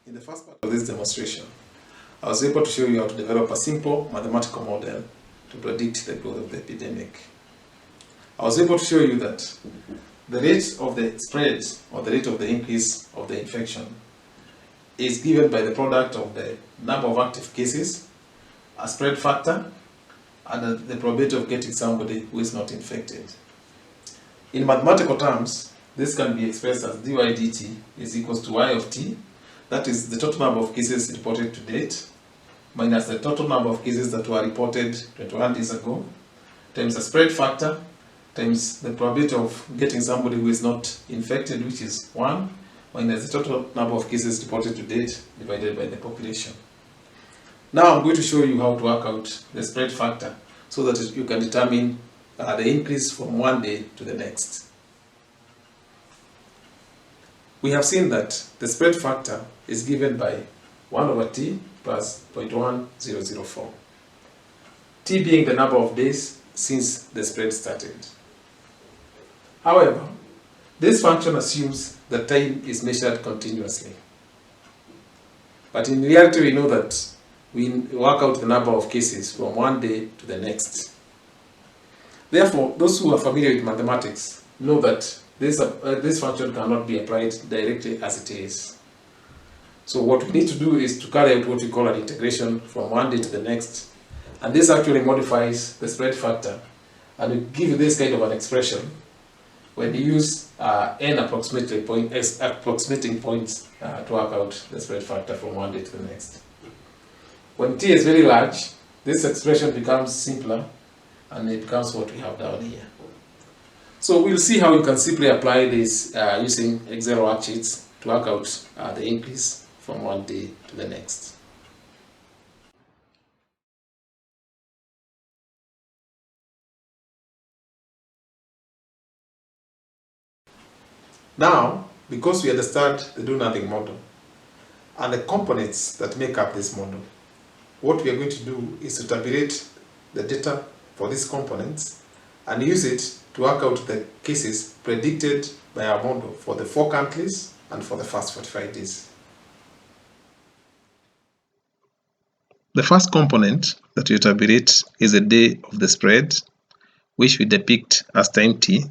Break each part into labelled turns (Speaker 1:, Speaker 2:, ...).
Speaker 1: In the first part of this demonstration, I was able to show you how to develop a simple mathematical model to predict the growth of the epidemic. I was able to show you that the rate of the spread or the rate of the increase of the infection is given by the product of the number of active cases, a spread factor, and the probability of getting somebody who is not infected. In mathematical terms, this can be expressed as dy dt is equals to y of t, that is the total number of cases reported to date, minus the total number of cases that were reported 21 days ago, times the spread factor, times the probability of getting somebody who is not infected, which is 1, minus the total number of cases reported to date divided by the population. Now I'm going to show you how to work out the spread factor so that you can determine the increase from one day to the next. We have seen that the spread factor is given by 1 over t plus 0.1004, t being the number of days since the spread started. However, this function assumes that time is measured continuously. But in reality, we know that we work out the number of cases from one day to the next. Therefore, those who are familiar with mathematics know that this function cannot be applied directly as it is. So what we need to do is to carry out what we call an integration from one day to the next. And this actually modifies the spread factor and will give you this kind of an expression when you use n approximating points to work out the spread factor from one day to the next. When t is very large, this expression becomes simpler and it becomes what we have down here. So we'll see how you can simply apply this using Excel worksheets to work out the increase from one day to the next. Now, because we understand the do-nothing model and the components that make up this model, what we are going to do is to tabulate the data for these components and use it to work out the cases predicted by our model for the 4 countries and for the first 45 days. The first component that we tabulate is the day of the spread, which we depict as time t.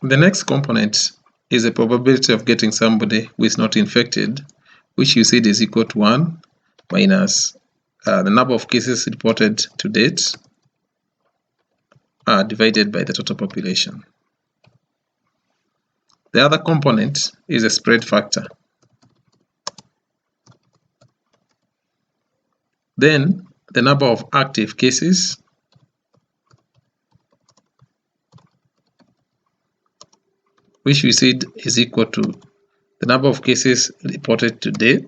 Speaker 1: The next component is the probability of getting somebody who is not infected, which you said is equal to 1 minus the number of cases reported to date divided by the total population. The other component is a spread factor. Then the number of active cases which we said is equal to the number of cases reported today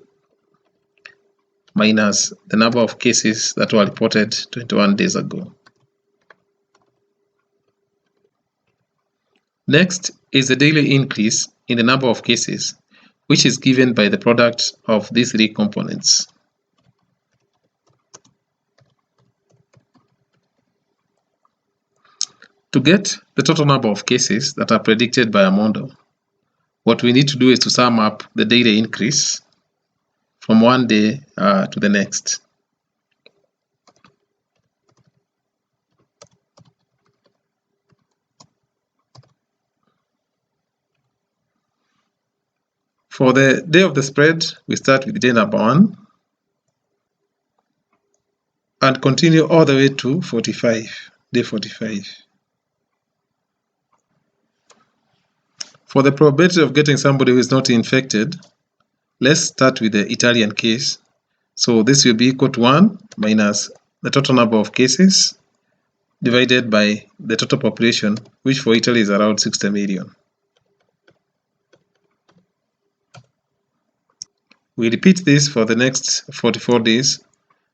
Speaker 1: minus the number of cases that were reported 21 days ago. Next is the daily increase in the number of cases, which is given by the product of these 3 components. To get the total number of cases that are predicted by a model, what we need to do is to sum up the daily increase from one day to the next. For the day of the spread, we start with day number 1 and continue all the way to day 45. For the probability of getting somebody who is not infected, let's start with the Italian case. So this will be equal to 1 minus the total number of cases divided by the total population, which for Italy is around 60 million. We repeat this for the next 44 days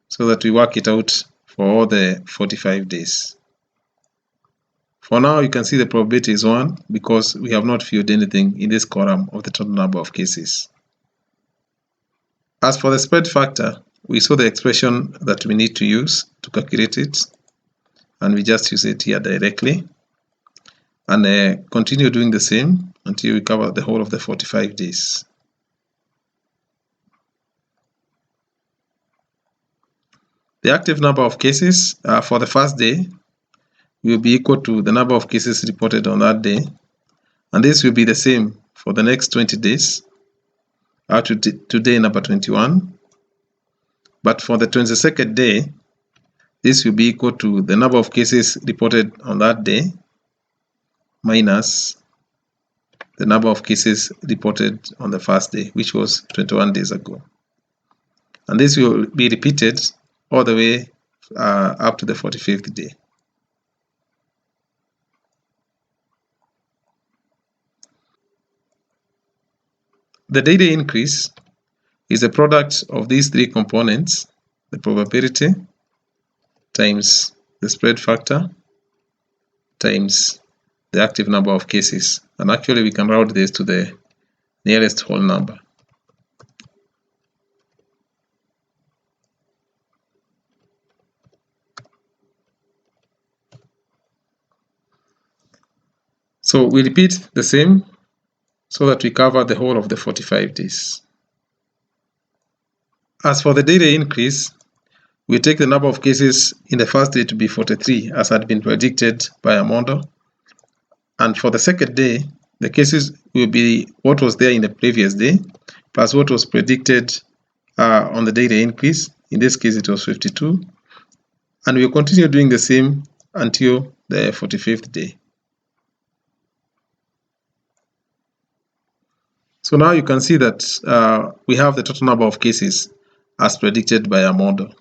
Speaker 1: so that we work it out for all the 45 days. For now, you can see the probability is 1 because we have not filled anything in this column of the total number of cases. As for the spread factor, we saw the expression that we need to use to calculate it, and we just use it here directly. and continue doing the same until we cover the whole of the 45 days. The active number of cases for the first day will be equal to the number of cases reported on that day, and this will be the same for the next 20 days up to day number 21. But for the 22nd day, this will be equal to the number of cases reported on that day minus the number of cases reported on the first day, which was 21 days ago. And this will be repeated all the way up to the 45th day. The daily increase is a product of these three components: the probability times the spread factor times the active number of cases. And actually we can round this to the nearest whole number. So we repeat the same so that we cover the whole of the 45 days. As for the daily increase, we take the number of cases in the first day to be 43, as had been predicted by a model. And for the second day, the cases will be what was there in the previous day, plus what was predicted on the daily increase. In this case, it was 52. And we'll continue doing the same until the 45th day. So now you can see that we have the total number of cases as predicted by our model.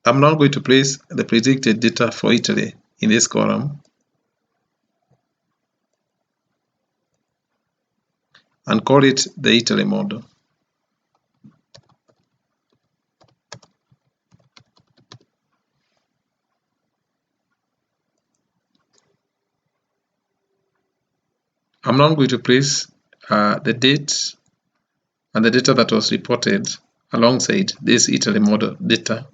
Speaker 1: I'm now going to place the predicted data for Italy in this column and call it the Italy model. I'm now going to place the date and the data that was reported alongside this Italy model data.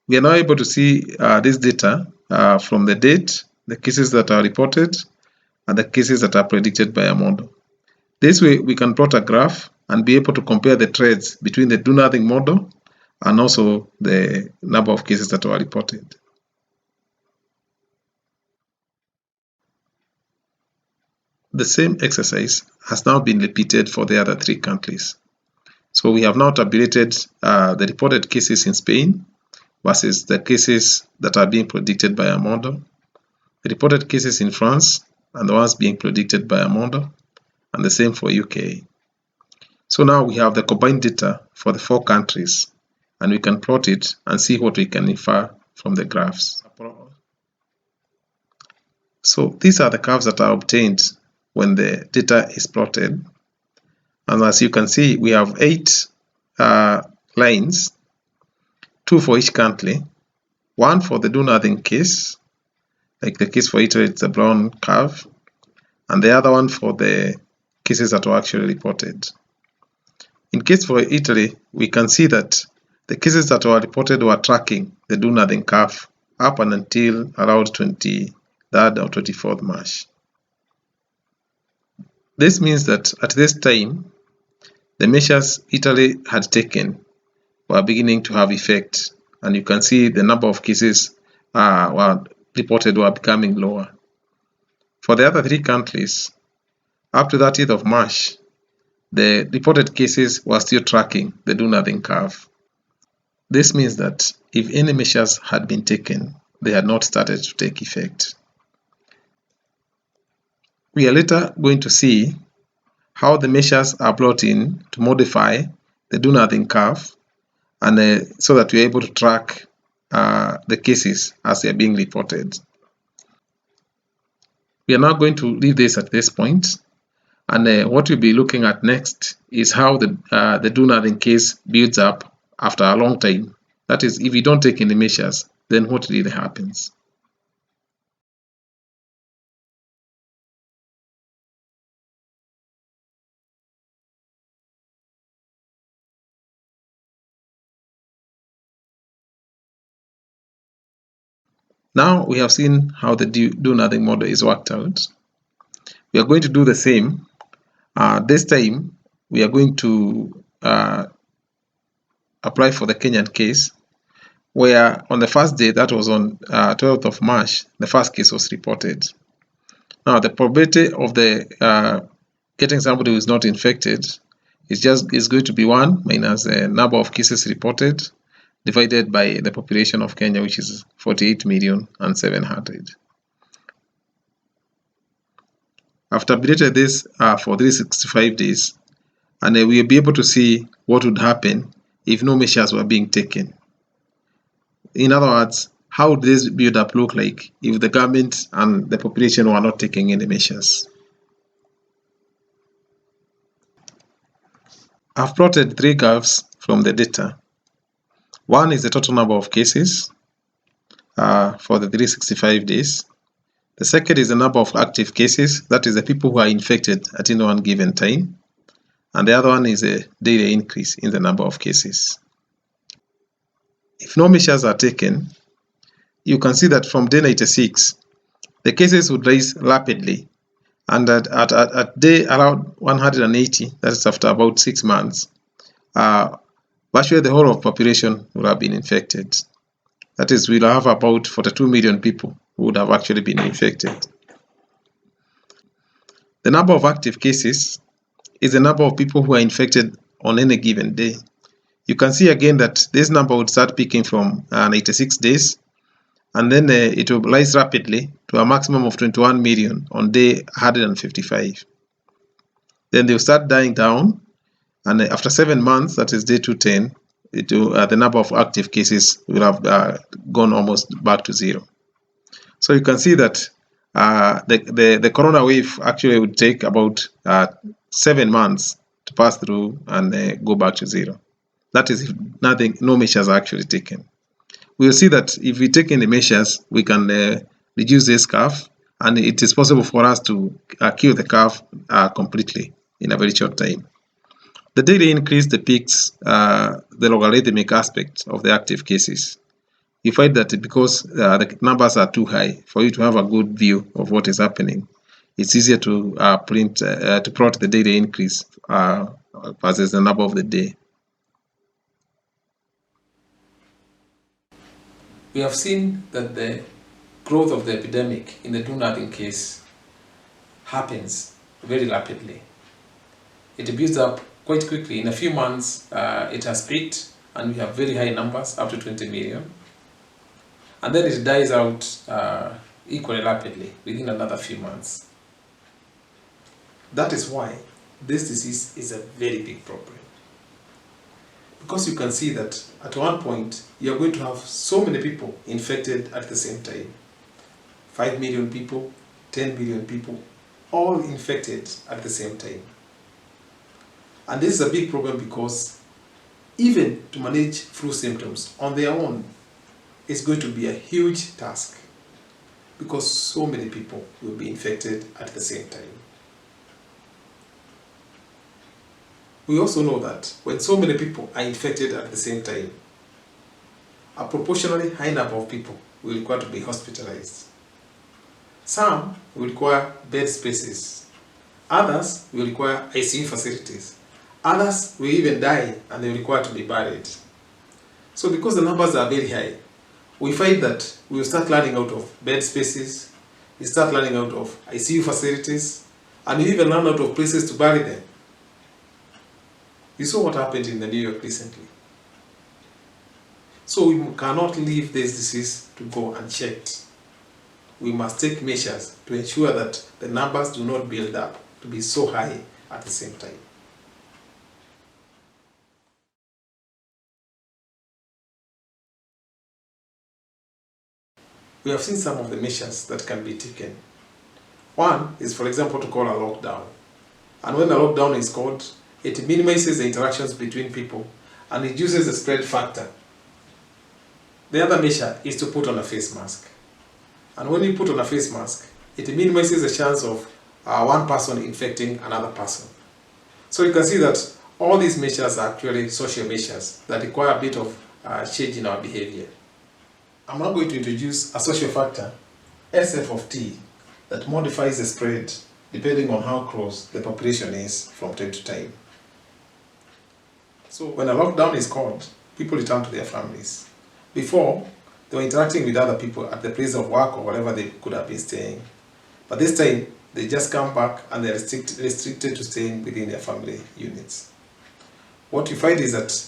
Speaker 1: We are now able to see this data from the date, the cases that are reported, and the cases that are predicted by a model. This way, we can plot a graph and be able to compare the trends between the do nothing model and also the number of cases that were reported. The same exercise has now been repeated for the other three countries. So we have now tabulated the reported cases in Spain versus the cases that are being predicted by a model, the reported cases in France and the ones being predicted by a model, and the same for UK. So now we have the combined data for the four countries, and we can plot it and see what we can infer from the graphs. So these are the curves that are obtained when the data is plotted. And as you can see, we have 8 lines, 2 for each country, 1 for the do nothing case, like the case for Italy, it's a brown curve, and the other one for the cases that were actually reported. In case for Italy, we can see that the cases that were reported were tracking the do nothing curve up and until around 23rd or 24th March. This means that at this time, the measures Italy had taken were beginning to have effect, and you can see the number of cases were reported were becoming lower. For the other three countries, up to 30th of March, the reported cases were still tracking the do nothing curve. This means that if any measures had been taken, they had not started to take effect. We are later going to see how the measures are brought in to modify the do nothing curve, and so that we are able to track the cases as they are being reported. We are now going to leave this at this point, and what we'll be looking at next is how the do nothing case builds up after a long time. That is, if you don't take any measures, then what really happens? Now we have seen how the do nothing model is worked out. We are going to do the same. This time we are going to apply for the Kenyan case, where on the first day, that was on 12th of March, the first case was reported. Now the probability of the getting somebody who is not infected is going to be 1 minus the number of cases reported divided by the population of Kenya, which is 48,700,000. I've tabulated this for 365 days, and we'll be able to see what would happen if no measures were being taken. In other words, how would this build-up look like if the government and the population were not taking any measures? I've plotted 3 graphs from the data. One is the total number of cases for the 365 days. The second is the number of active cases, that is the people who are infected at any one given time. And the other one is a daily increase in the number of cases. If no measures are taken, you can see that from day 96, the cases would rise rapidly, and at day around 180, that is after about 6 months, virtually the whole of population will have been infected. That is, we'll have about 42 million people who would have actually been infected. The number of active cases is the number of people who are infected on any given day. You can see again that this number would start peaking from 96 days, and then it will rise rapidly to a maximum of 21 million on day 155. Then they will start dying down, and after 7 months, that is day 210, the number of active cases will have gone almost back to 0. So you can see that the corona wave actually would take about 7 months to pass through and go back to 0. That is if no measures are actually taken. We'll see that if we take any measures, we can reduce this curve, and it is possible for us to kill the curve completely in a very short time. The daily increase depicts the logarithmic aspect of the active cases. You find that because the numbers are too high for you to have a good view of what is happening, it's easier to plot the daily increase versus the number of the day. We have seen that the growth of the epidemic in the do-nothing case happens very rapidly. It builds up quite quickly. In a few months, it has peaked, and we have very high numbers, up to 20 million. And then it dies out equally rapidly within another few months. That is why this disease is a very big problem. Because you can see that at one point, you're going to have so many people infected at the same time. 5 million people, 10 million people, all infected at the same time. And this is a big problem because even to manage flu symptoms on their own is going to be a huge task, because so many people will be infected at the same time. We also know that when so many people are infected at the same time, a proportionally high number of people will require to be hospitalized. Some will require bed spaces. Others will require ICU facilities. Others will even die and they will require to be buried. So because the numbers are very high, we find that we will start running out of bed spaces, we start running out of ICU facilities, and we even run out of places to bury them. You saw what happened in New York recently. So we cannot leave this disease to go unchecked. We must take measures to ensure that the numbers do not build up to be so high at the same time. We have seen some of the measures that can be taken. One is, for example, to call a lockdown. And when a lockdown is called, it minimizes the interactions between people and reduces the spread factor. The other measure is to put on a face mask. And when you put on a face mask, it minimizes the chance of one person infecting another person. So you can see that all these measures are actually social measures that require a bit of change in our behavior. I'm now going to introduce a social factor, SF of t, that modifies the spread depending on how close the population is from time to time. So when a lockdown is called, people return to their families. Before, they were interacting with other people at the place of work or wherever they could have been staying. But this time, they just come back and they're restricted to staying within their family units. What you find is that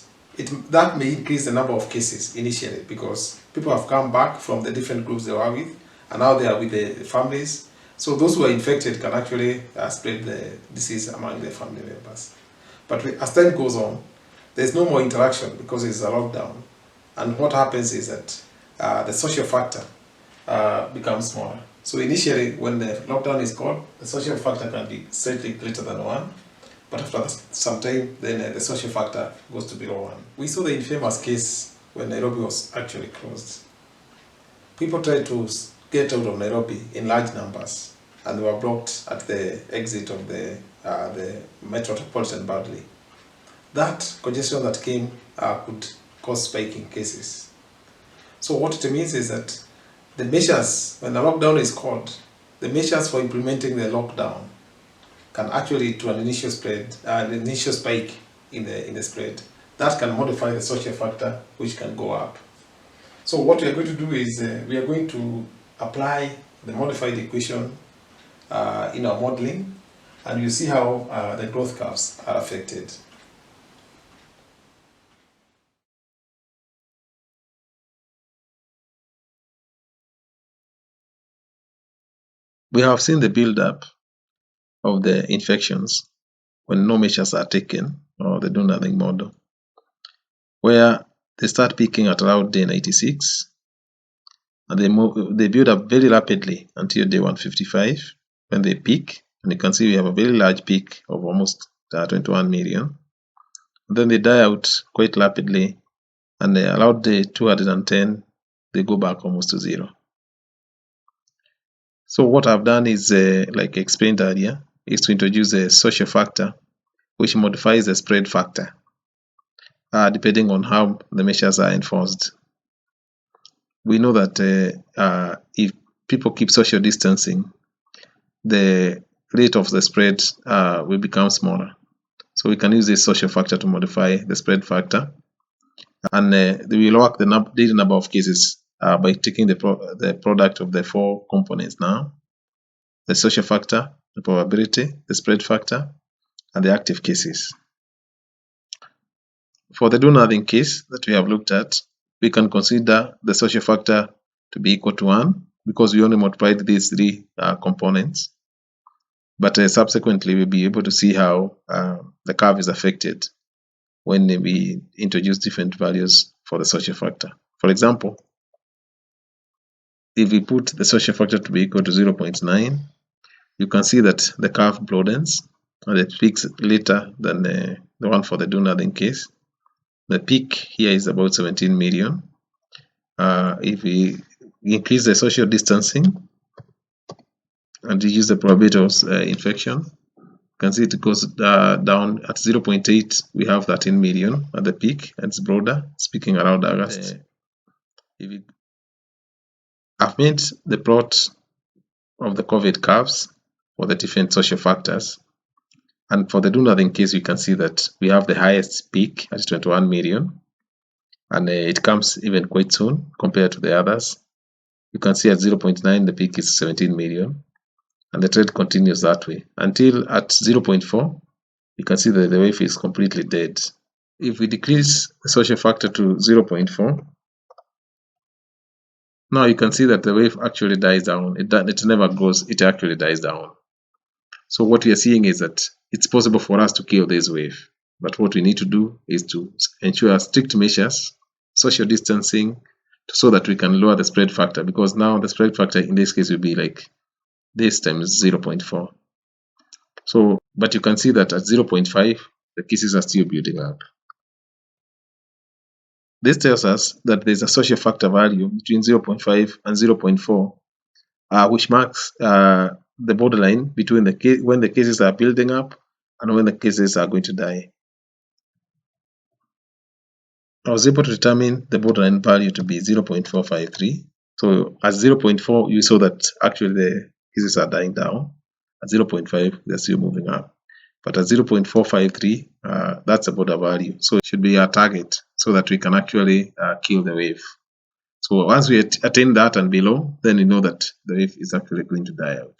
Speaker 1: that may increase the number of cases initially because people have come back from the different groups they were with and now they are with the families. So those who are infected can actually spread the disease among their family members. But as time goes on, there's no more interaction because it's a lockdown. And what happens is that the social factor becomes smaller. So initially, when the lockdown is called, the social factor can be slightly greater than 1. But after some time, then the social factor goes to below 1. We saw the infamous case when Nairobi was actually closed. People tried to get out of Nairobi in large numbers, and they were blocked at the exit of the metropolitan boundary. That congestion that came could cause spike in cases. So what it means is that the measures, when a lockdown is called, the measures for implementing the lockdown can actually lead to an initial spread, an initial spike in the spread. That can modify the social factor, which can go up. So what we are going to do is we are going to apply the modified equation in our modeling, and you see how the growth curves are affected. We have seen the build-up of the infections when no measures are taken or the do nothing model, where they start peaking at around day 96 and they build up very rapidly until day 155 when they peak, and you can see we have a very large peak of almost 21 million. And then they die out quite rapidly, and around day 210 they go back almost to 0. So what I've done is, like I explained earlier, is to introduce a social factor which modifies the spread factor depending on how the measures are enforced. We know that if people keep social distancing, the rate of the spread will become smaller. So we can use this social factor to modify the spread factor, and we will work the daily number of cases by taking the product of the 4 components now: the social factor, the probability, the spread factor, and the active cases. For the do nothing case that we have looked at, we can consider the social factor to be equal to 1 because we only multiplied these 3 components. But subsequently, we'll be able to see how the curve is affected when we introduce different values for the social factor. For example, if we put the social factor to be equal to 0.9, you can see that the curve broadens and it peaks later than the one for the do nothing case. The peak here is about 17 million. If we increase the social distancing and reduce the probability of infection, you can see it goes down at 0.8. We have 13 million at the peak, and it's broader, speaking around August. I've made the plot of the COVID curves for the different social factors. And for the do nothing case, you can see that we have the highest peak at 21 million, and it comes even quite soon compared to the others. You can see at 0.9 the peak is 17 million, and the trend continues that way until at 0.4 you can see that the wave is completely dead. If we decrease the social factor to 0.4, now you can see that the wave actually dies down. It never grows, it actually dies down. So what we are seeing is that it's possible for us to kill this wave, but what we need to do is to ensure strict measures, social distancing, so that we can lower the spread factor, because now the spread factor in this case will be like this times 0.4. So, but you can see that at 0.5, the cases are still building up. This tells us that there's a social factor value between 0.5 and 0.4, which marks the borderline between when the cases are building up and when the cases are going to die. I was able to determine the borderline value to be 0.453. So at 0.4, you saw that actually the cases are dying down. At 0.5, they're still moving up. But at 0.453, that's a border value. So it should be our target so that we can actually kill the wave. So once we attain that and below, then we know that the wave is actually going to die out.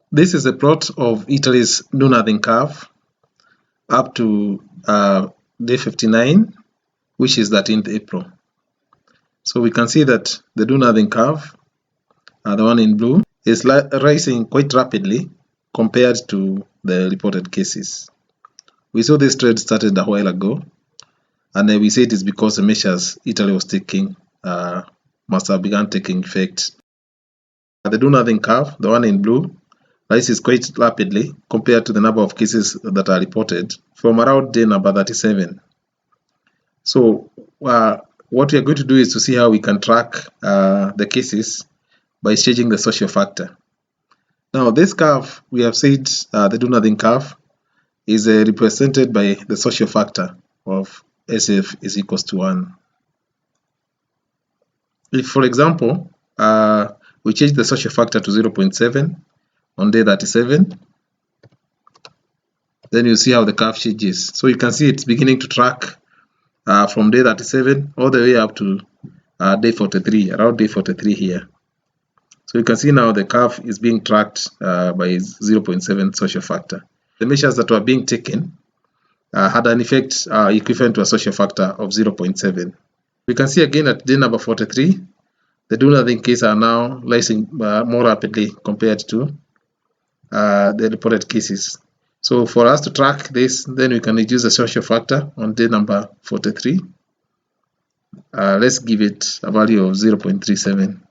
Speaker 1: This is a plot of Italy's do nothing curve up to day 59, which is 13th April. So we can see that the do nothing curve, the one in blue, is rising quite rapidly compared to the reported cases. We saw this trend started a while ago, and we say it is because the measures Italy was taking must have begun taking effect. The do nothing curve, the one in blue, rises quite rapidly compared to the number of cases that are reported from around day number 37. So what we are going to do is to see how we can track the cases by changing the social factor. Now this curve, we have said the do nothing curve is represented by the social factor of SF is equals to 1. If, for example, we change the social factor to 0.7 on day 37, then you see how the curve changes. So you can see it's beginning to track from day 37 all the way up to day 43, around day 43 here. So you can see now the curve is being tracked by 0.7 social factor. The measures that were being taken had an effect equivalent to a social factor of 0.7. We can see again at day number 43, the do nothing cases are now rising more rapidly compared to the reported cases. So for us to track this, then we can reduce the social factor on day number 43. Let's give it a value of 0.37.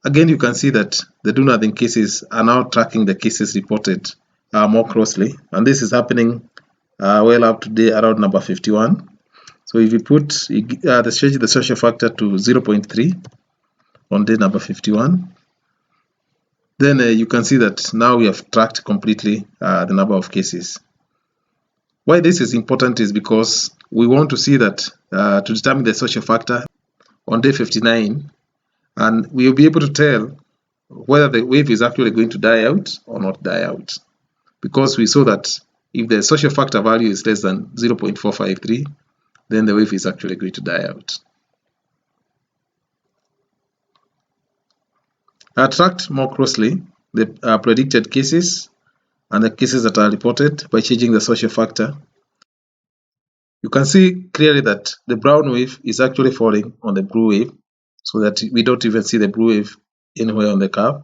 Speaker 1: Again, you can see that the do nothing cases are now tracking the cases reported more closely, and this is happening well up to day around number 51. So if you put the social factor to 0.3 on day number 51, then you can see that now we have tracked completely the number of cases. Why this is important is because we want to see that to determine the social factor on day 59, and we will be able to tell whether the wave is actually going to die out or not die out, because we saw that if the social factor value is less than 0.453, then the wave is actually going to die out. I tracked more closely the predicted cases and the cases that are reported by changing the social factor. You can see clearly that the brown wave is actually falling on the blue wave, so that we don't even see the blue wave anywhere on the curve.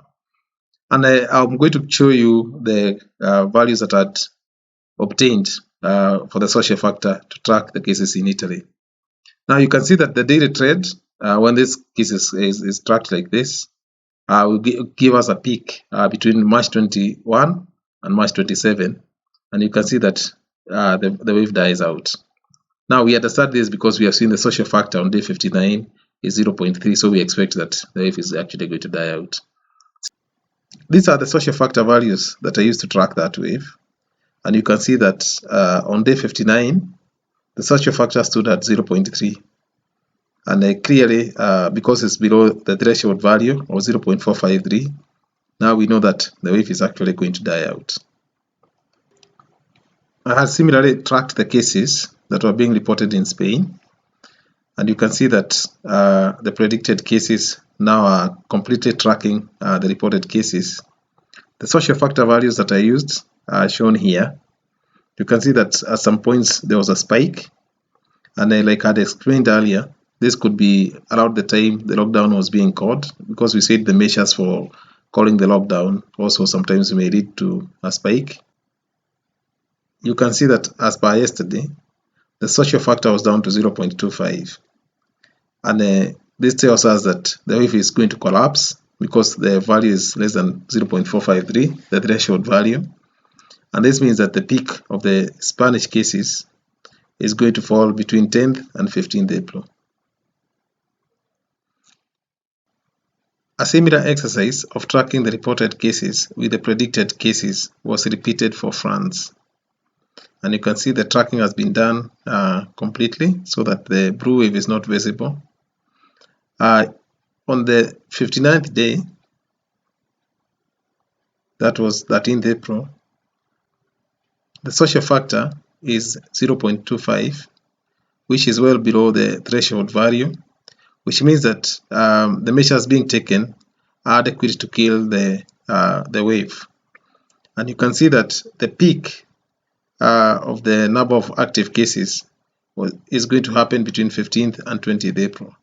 Speaker 1: And I'm going to show you the values that are obtained for the social factor to track the cases in Italy. Now you can see that the daily trend, when this case is tracked like this, will give us a peak between March 21 and March 27, and you can see that the wave dies out. Now we understand this because we have seen the social factor on day 59 is 0.3, so we expect that the wave is actually going to die out. These are the social factor values that are used to track that wave, and you can see that on day 59 the social factor stood at 0.3, and clearly because it's below the threshold value of 0.453, now we know that the wave is actually going to die out. I have similarly tracked the cases that were being reported in Spain, and you can see that the predicted cases now are completely tracking the reported cases. The social factor values that I used are shown here. You can see that at some points there was a spike, and like I had explained earlier, this could be around the time the lockdown was being called, because we said the measures for calling the lockdown also sometimes may lead to a spike. You can see that as per yesterday, the social factor was down to 0.25, and this tells us that the wave is going to collapse because the value is less than 0.453, the threshold value, and this means that the peak of the Spanish cases is going to fall between 10th and 15th April.
Speaker 2: A similar exercise of tracking the reported cases with the predicted cases was repeated for France. And you can see the tracking has been done completely so that the blue wave is not visible. On the 59th day, that was 13th April, the social factor is 0.25, which is well below the threshold value, which means that the measures being taken are adequate to kill the wave. And you can see that the peak of the number of active cases is going to happen between 15th and 20th April.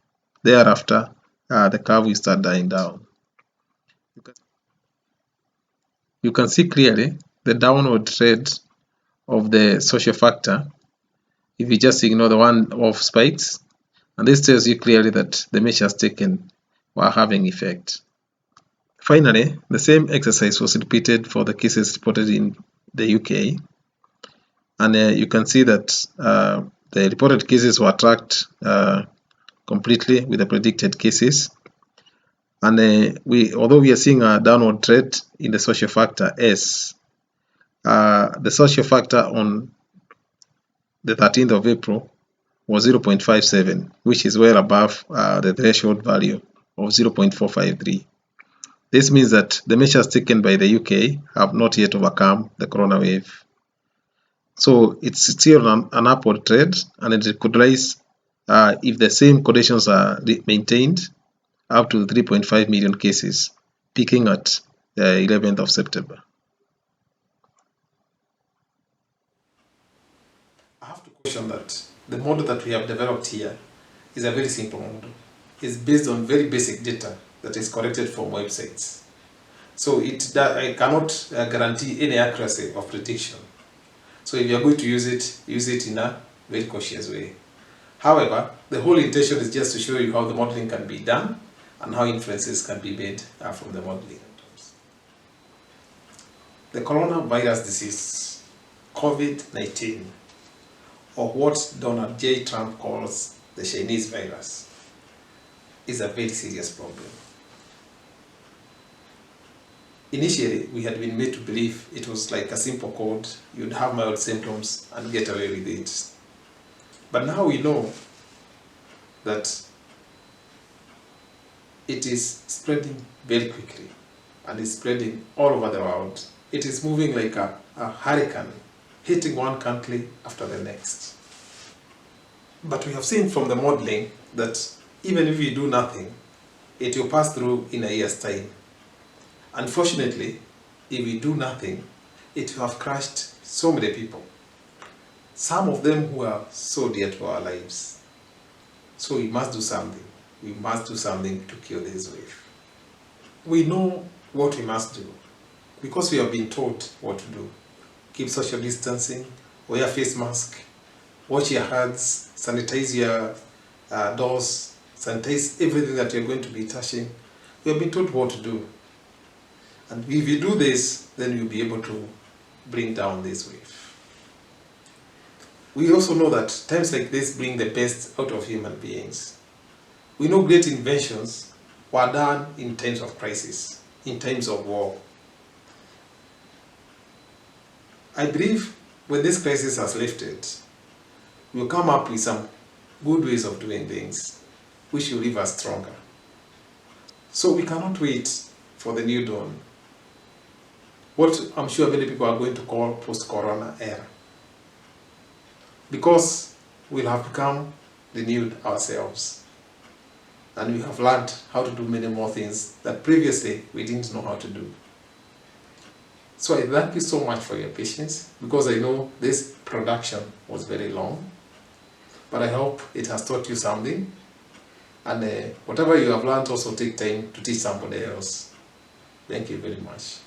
Speaker 2: Thereafter, the curve will start dying down. You can see clearly the downward trend of the social factor if you just ignore the one-off spikes, and this tells you clearly that the measures taken were having effect. Finally, the same exercise was repeated for the cases reported in the UK, and you can see that the reported cases were tracked completely with the predicted cases. And although we are seeing a downward trend in the social factor S, the social factor on the 13th of April was 0.57, which is well above the threshold value of 0.453. This means that the measures taken by the UK have not yet overcome the corona wave. So it's still an upward trend, and it could rise if the same conditions are maintained up to 3.5 million cases, peaking at the 11th of September.
Speaker 1: I have to question that the model that we have developed here is a very simple model. It's based on very basic data that is collected from websites. So I cannot guarantee any accuracy of prediction. So if you are going to use it in a very cautious way. However, the whole intention is just to show you how the modeling can be done and how inferences can be made from the modeling. The coronavirus disease, COVID-19, or what Donald J. Trump calls the Chinese virus, is a very serious problem. Initially, we had been made to believe it was like a simple cold, you'd have mild symptoms and get away with it. But now we know that it is spreading very quickly and is spreading all over the world. It is moving like a hurricane, hitting one country after the next. But we have seen from the modeling that even if we do nothing, it will pass through in a year's time. Unfortunately, if we do nothing, it will have crushed so many people. Some of them who are so dear to our lives. So we must do something. We must do something to kill this wave. We know what we must do because we have been taught what to do. Keep social distancing, wear face mask, wash your hands, sanitize your doors, sanitize everything that you're going to be touching. We have been taught what to do. And if you do this, then you'll be able to bring down this wave. We also know that times like this bring the best out of human beings. We know great inventions were done in times of crisis, in times of war. I believe when this crisis has lifted, we'll come up with some good ways of doing things, which will leave us stronger. So we cannot wait for the new dawn, what I'm sure many people are going to call post-corona era. Because we'll have become renewed ourselves. And we have learned how to do many more things that previously we didn't know how to do. So I thank you so much for your patience, because I know this production was very long. But I hope it has taught you something. And whatever you have learned, also take time to teach somebody else. Thank you very much.